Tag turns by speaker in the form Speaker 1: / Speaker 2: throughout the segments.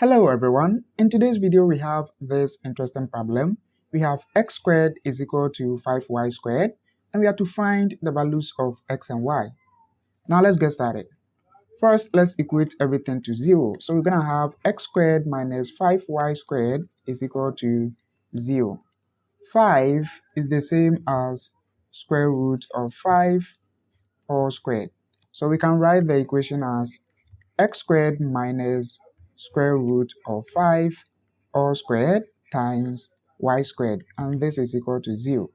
Speaker 1: Hello everyone, in today's video we have this interesting problem. We have x squared is equal to 5y squared and we have to find the values of x and y. Now let's get started. First, let's equate everything to 0. So we're going to have x squared minus 5y squared is equal to 0. 5 is the same as square root of 5 all squared. So we can write the equation as x squared minus square root of 5 all squared times y squared, and this is equal to 0.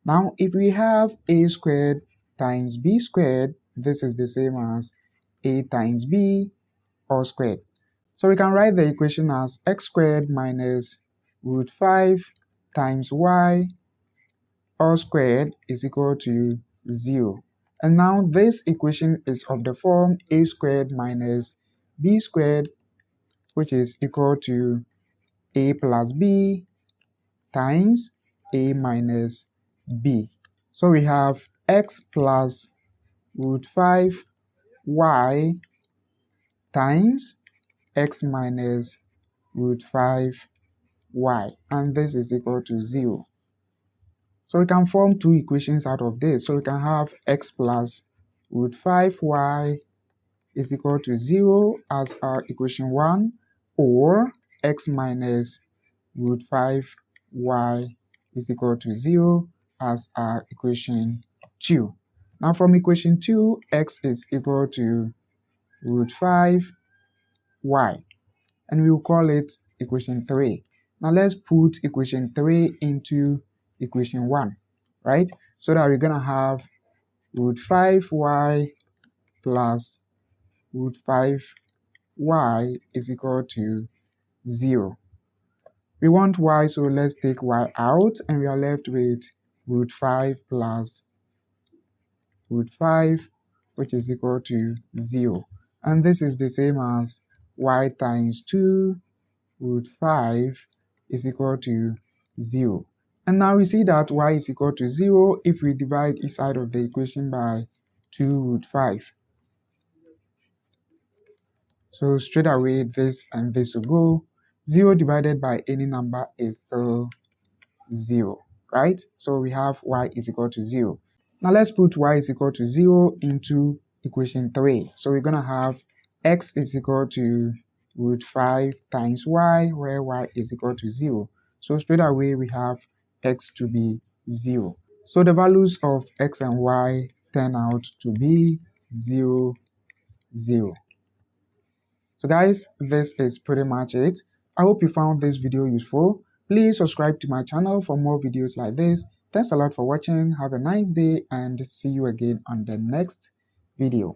Speaker 1: Now if we have a squared times b squared, this is the same as a times b all squared. So we can write the equation as x squared minus root 5 times y all squared is equal to 0. And now this equation is of the form a squared minus b squared, which is equal to a plus b times a minus b. So we have x plus root 5 y times x minus root 5 y, and this is equal to 0. So we can form two equations out of this. So we can have x plus root 5y is equal to 0 as our equation 1, or x minus root 5y is equal to 0 as our equation 2. Now from equation 2, x is equal to root 5y, and we will call it equation 3. Now let's put equation 3 into equation 1, right? So that we're going to have root 5y plus root 5y is equal to 0. We want y, so let's take y out, and we are left with root 5 plus root 5, which is equal to 0. And this is the same as y times 2 root 5 is equal to 0. And now we see that y is equal to 0 if we divide each side of the equation by 2 root 5. So straight away this and this will go. 0 divided by any number is still 0, right? So we have y is equal to 0. Now let's put y is equal to 0 into equation 3. So we're going to have x is equal to root 5 times y, where y is equal to 0. So straight away we have x to be 0. So the values of x and y turn out to be 0, 0. So guys, this is pretty much it. I hope you found this video useful. Please subscribe to my channel for more videos like this. Thanks a lot for watching. Have a nice day and see you again on the next video.